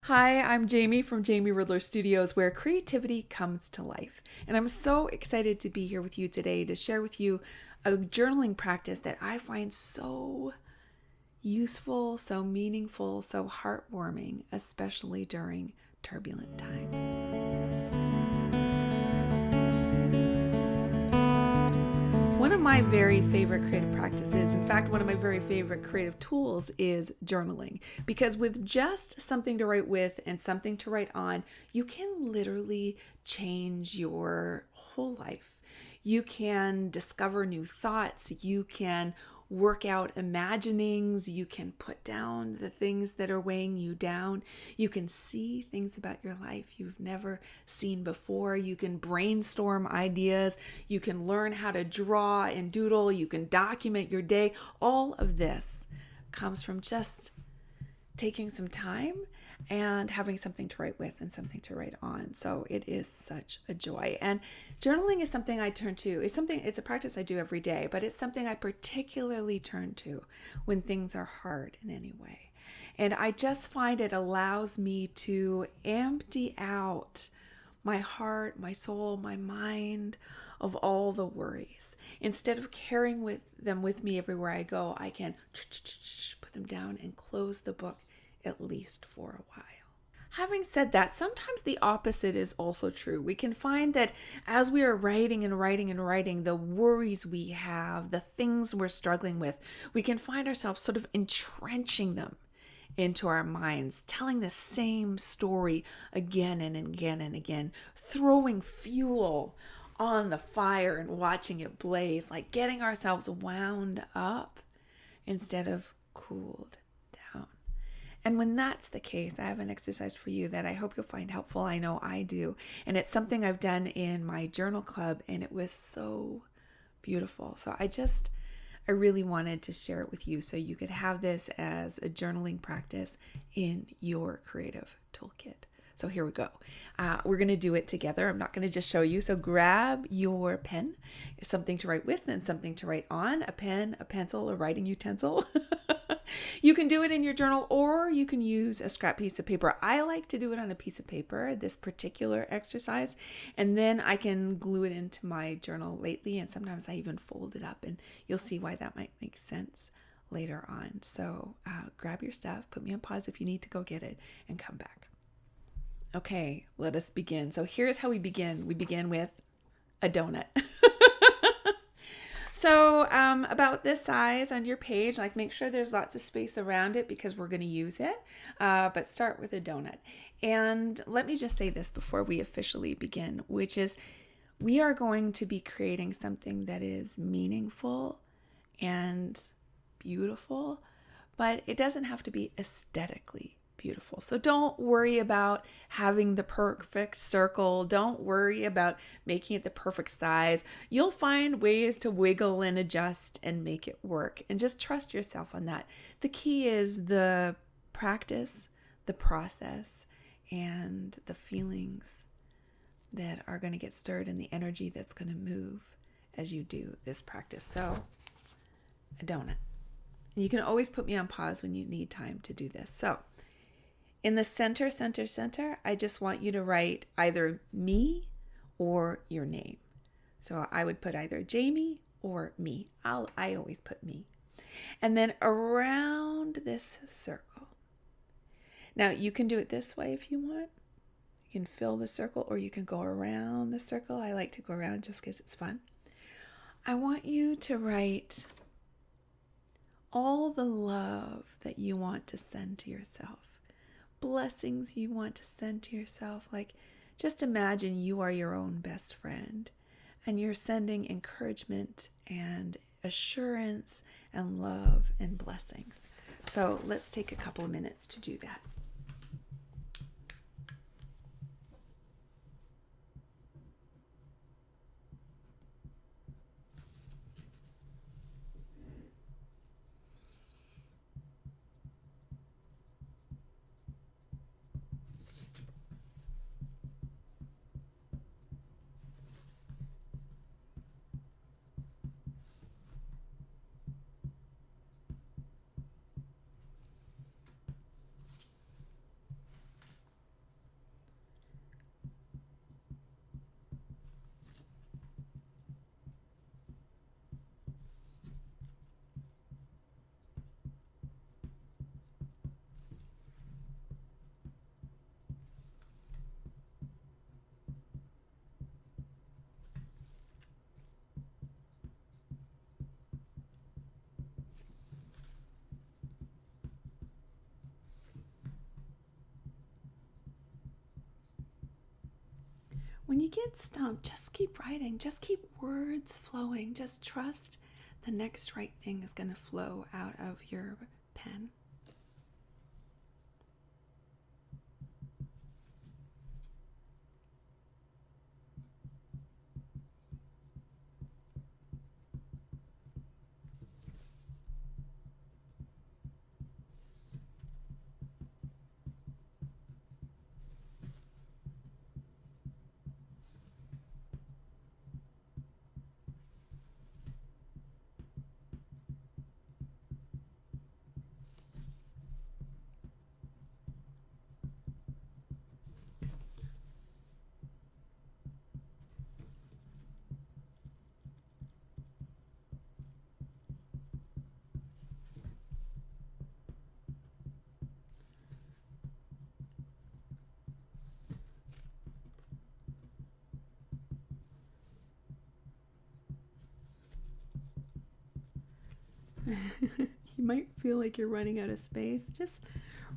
Hi, I'm Jamie from Jamie Riddler Studios, where creativity comes to life. And I'm so excited to be here with you today to share with you a journaling practice that I find so useful, so meaningful, so heartwarming, especially during turbulent times. One of my very favorite creative practices, in fact, one of my very favorite creative tools is journaling. Because with just something to write with and something to write on, you can literally change your whole life. You can discover new thoughts. You can work out imaginings. You can put down the things that are weighing you down. You can see things about your life you've never seen before. You can brainstorm ideas. You can learn how to draw and doodle. You can document your day. All of this comes from just taking some time and having something to write with and something to write on. So it is such a joy. And journaling is something I turn to. It's a practice I do every day, but it's something I particularly turn to when things are hard in any way. And I just find it allows me to empty out my heart, my soul, my mind of all the worries. Instead of carrying them with me everywhere I go, I can put them down and close the book at least for a while. Having said that, sometimes the opposite is also true. We can find that as we are writing and writing and writing, the worries we have, the things we're struggling with, we can find ourselves sort of entrenching them into our minds, telling the same story again and again and again, throwing fuel on the fire and watching it blaze, like getting ourselves wound up instead of cooled down. And when that's the case, I have an exercise for you that I hope you'll find helpful. I know I do. And it's something I've done in my journal club, and it was so beautiful. So I really wanted to share it with you so you could have this as a journaling practice in your creative toolkit. So here we go. We're going to do it together. I'm not going to just show you. So grab your pen, something to write with and something to write on, a pen, a pencil, a writing utensil. You can do it in your journal or you can use a scrap piece of paper. I like to do it on a piece of paper, this particular exercise, and then I can glue it into my journal lately, and sometimes I even fold it up, and you'll see why that might make sense later on. So grab your stuff, put me on pause if you need to go get it, and come back. Okay, let us begin. So here's how we begin. We begin with a donut. So about this size on your page, like make sure there's lots of space around it because we're going to use it, but start with a donut. And let me just say this before we officially begin, which is we are going to be creating something that is meaningful and beautiful, but it doesn't have to be aesthetically beautiful. So don't worry about having the perfect circle. Don't worry about making it the perfect size. You'll find ways to wiggle and adjust and make it work. And just trust yourself on that. The key is the practice, the process, and the feelings that are going to get stirred and the energy that's going to move as you do this practice. So, a donut. And you can always put me on pause when you need time to do this. So, in the center, I just want you to write either me or your name. So I would put either Jamie or me. I always put me. And then around this circle. Now you can do it this way if you want. You can fill the circle or you can go around the circle. I like to go around just because it's fun. I want you to write all the love that you want to send to yourself. Blessings you want to send to yourself. Like, just imagine you are your own best friend and you're sending encouragement and assurance and love and blessings. So let's take a couple of minutes to do that. when you get stumped, just keep writing. Just keep words flowing. Just trust the next right thing is going to flow out of your pen. You might feel like you're running out of space. Just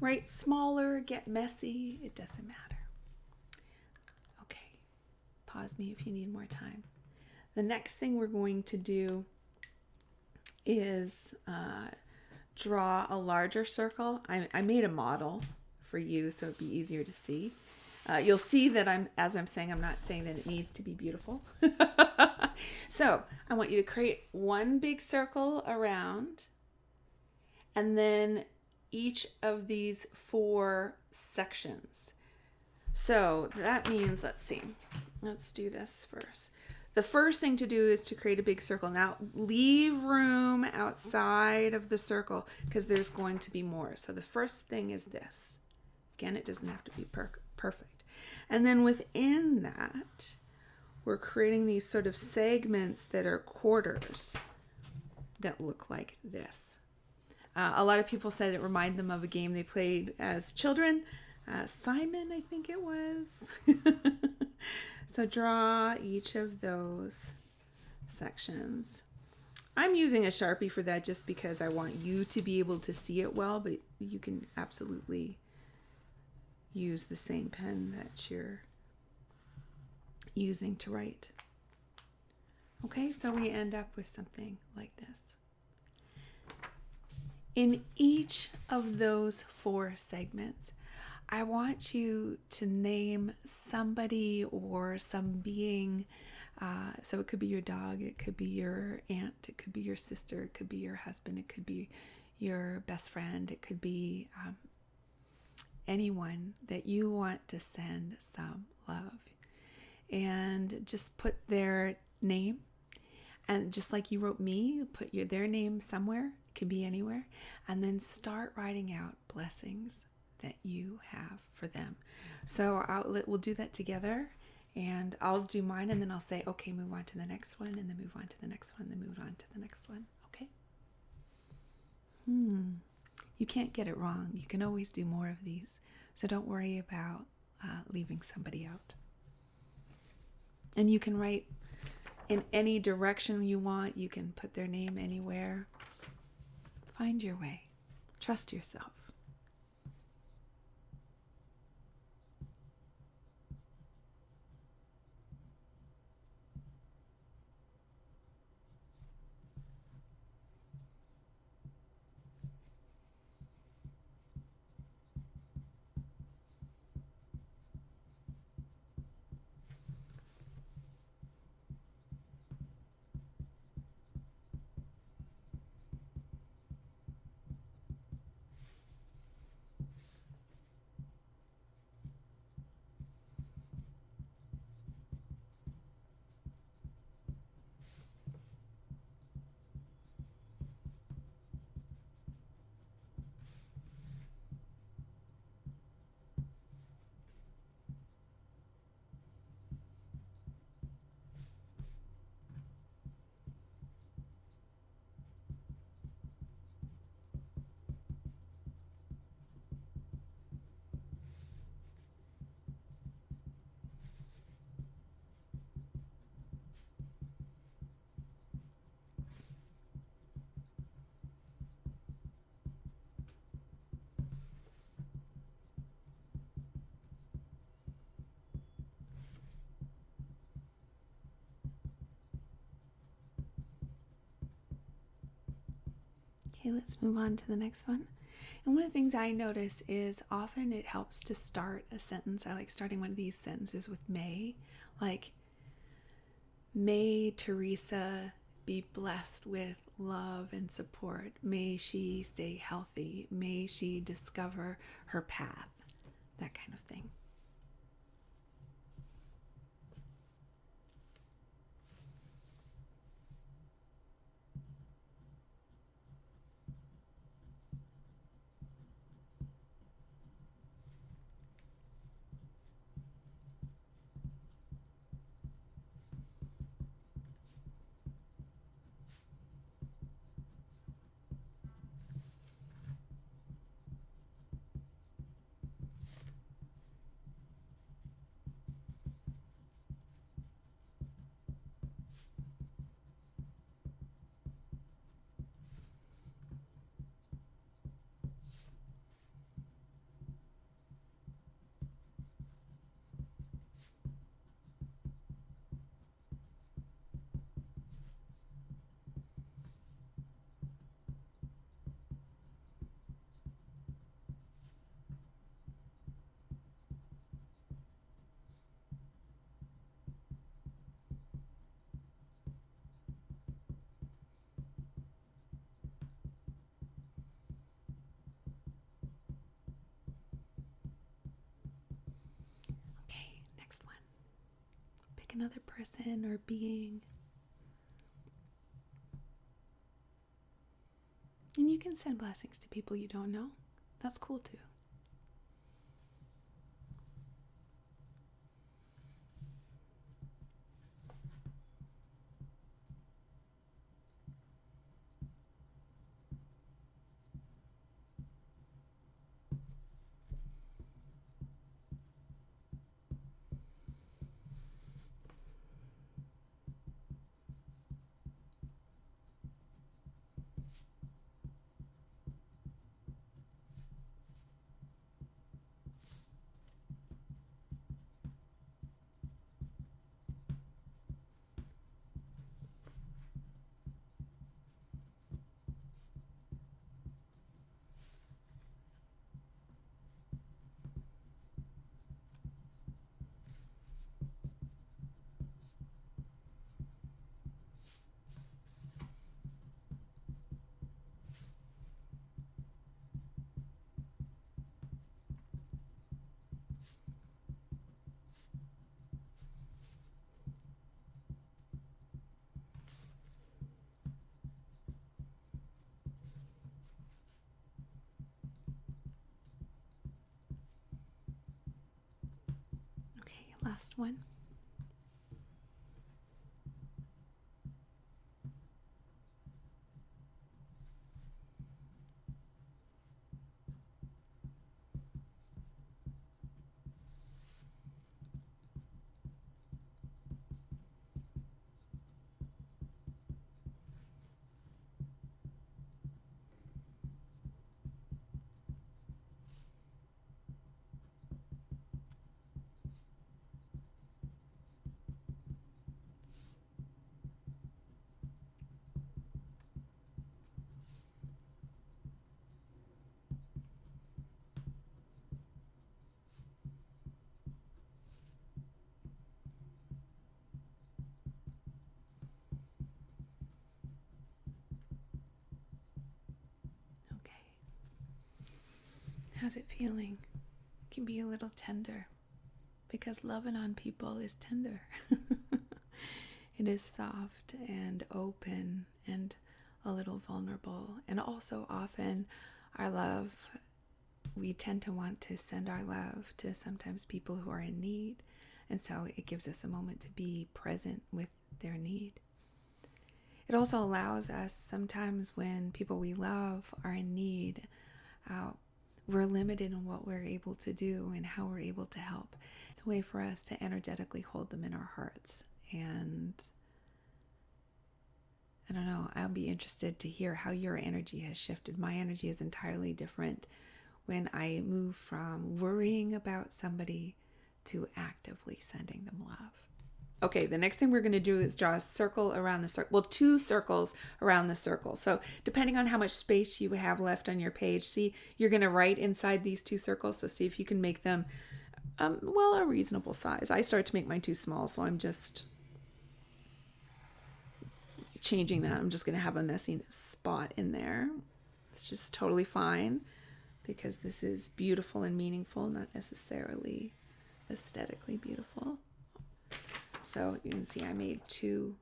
write smaller, get messy. It doesn't matter. Okay, pause me if you need more time. The next thing we're going to do is draw a larger circle. I made a model for you so it'd be easier to see. You'll see that as I'm saying, I'm not saying that it needs to be beautiful. So I want you to create one big circle around, and then each of these 4 sections. So that means, let's do this first. The first thing to do is to create a big circle. Now leave room outside of the circle because there's going to be more. So the first thing is this. Again, it doesn't have to be perfect. And then within that, we're creating these sort of segments that are quarters that look like this. A lot of people said it reminded them of a game they played as children. Simon, I think it was. So draw each of those sections. I'm using a Sharpie for that just because I want you to be able to see it well, but you can absolutely use the same pen that you're using to write. Okay, so we end up with something like this. In each of those 4 segments, I want you to name somebody or some being. So it could be your dog, it could be your aunt, it could be your sister, it could be your husband, it could be your best friend, it could be anyone that you want to send some love. And just put their name, and just like you wrote me, put their name somewhere, it could be anywhere, and then start writing out blessings that you have for them. So we'll do that together, and I'll do mine, and then I'll say, okay, move on to the next one, and then move on to the next one, then move on to the next one. Okay? You can't get it wrong. You can always do more of these. So don't worry about leaving somebody out. And you can write in any direction you want. You can put their name anywhere. Find your way. Trust yourself. Okay, let's move on to the next one. And one of the things I notice is often it helps to start a sentence. I like starting one of these sentences with may, like, may Teresa be blessed with love and support. May she stay healthy. May she discover her path. That kind of thing. Okay, next one. Pick another person or being. And you can send blessings to people you don't know. That's cool too. Okay, last one. Okay. How's it feeling? It can be a little tender because loving on people is tender. It is soft and open and a little vulnerable. And also, often, our love, we tend to want to send our love to sometimes people who are in need. And so, it gives us a moment to be present with their need. It also allows us sometimes when people we love are in need, we're limited in what we're able to do and how we're able to help. It's a way for us to energetically hold them in our hearts. And I don't know, I'll be interested to hear how your energy has shifted. My energy is entirely different when I move from worrying about somebody to actively sending them love. Okay, the next thing we're going to do is draw a circle around the circle. Well, two circles around the circle. So depending on how much space you have left on your page, see, you're going to write inside these two circles. So see if you can make them, well, a reasonable size. I start to make mine too small, so I'm just changing that. I'm just going to have a messy spot in there. It's just totally fine because this is beautiful and meaningful, not necessarily aesthetically beautiful. So you can see I made two.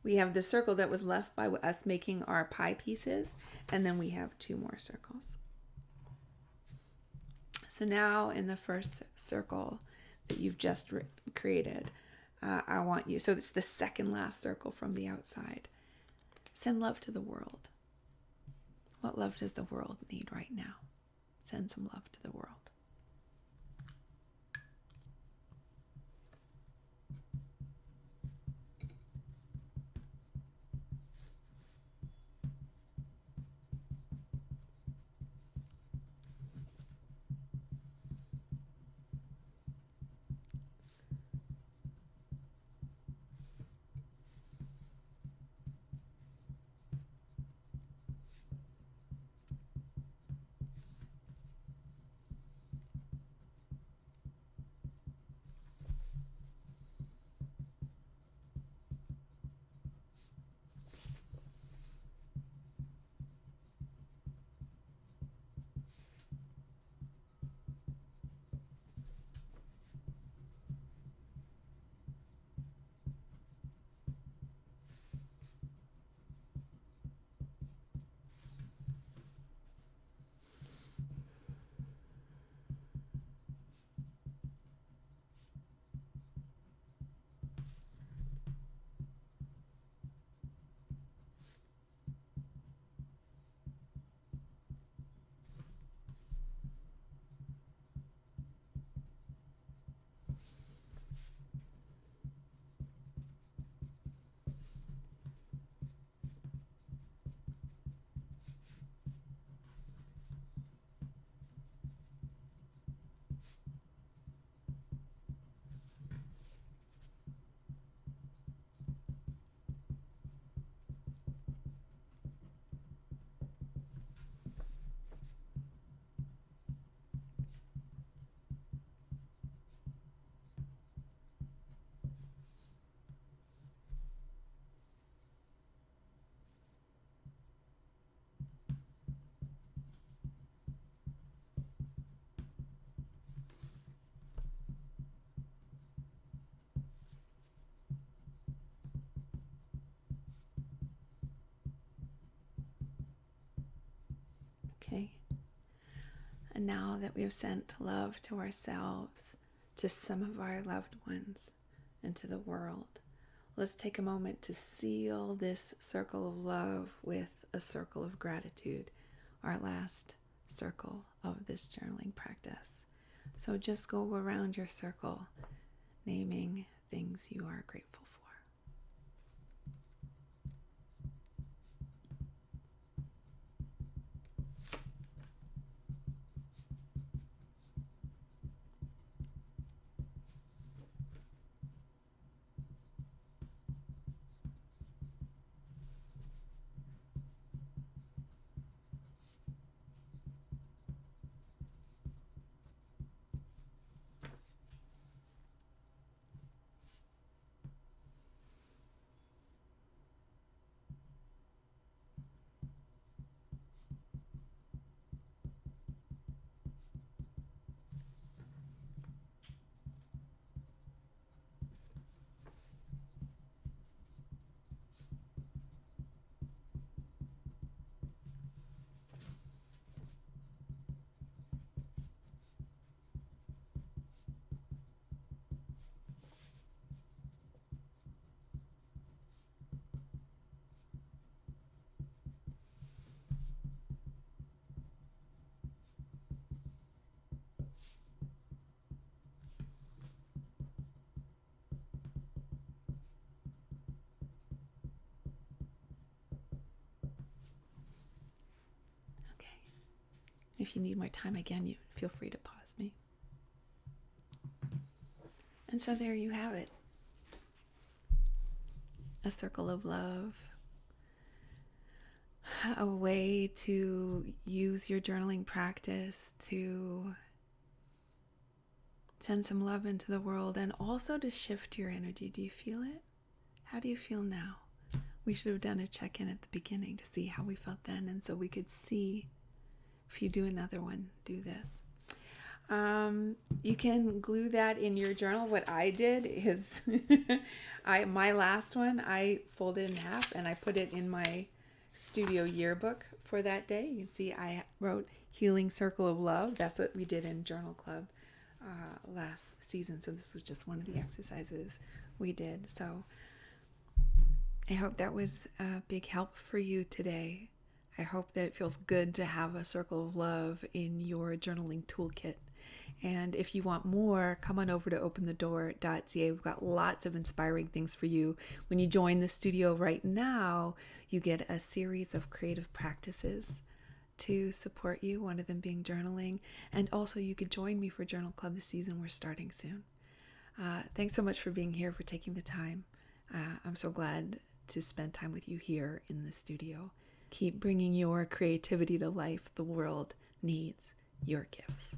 We have the circle that was left by us making our pie pieces, and then we have two more circles. So now in the first circle that you've just created, I want you, so it's the second last circle from the outside. Send love to the world. What love does the world need right now? Send some love to the world. Okay. And now that we have sent love to ourselves, to some of our loved ones, and to the world, let's take a moment to seal this circle of love with a circle of gratitude, our last circle of this journaling practice. So just go around your circle, naming things you are grateful for. If you need more time again, you feel free to pause me. And so there you have it. a circle of love, a way to use your journaling practice to send some love into the world and also to shift your energy. Do you feel it? How do you feel now? We should have done a check-in at the beginning to see how we felt then, and so we could see if you do another one, do this. You can glue that in your journal. What I did is my last one, I folded in half and I put it in my studio yearbook for that day. You can see I wrote Healing Circle of Love. That's what we did in Journal Club last season. So this was just one of the exercises we did. So I hope that was a big help for you today. I hope that it feels good to have a circle of love in your journaling toolkit. And if you want more, come on over to openthedoor.ca. We've got lots of inspiring things for you. When you join the studio right now, you get a series of creative practices to support you, one of them being journaling. And also you could join me for Journal Club this season. We're starting soon. Thanks so much for being here, for taking the time. I'm so glad to spend time with you here in the studio. Keep bringing your creativity to life. The world needs your gifts.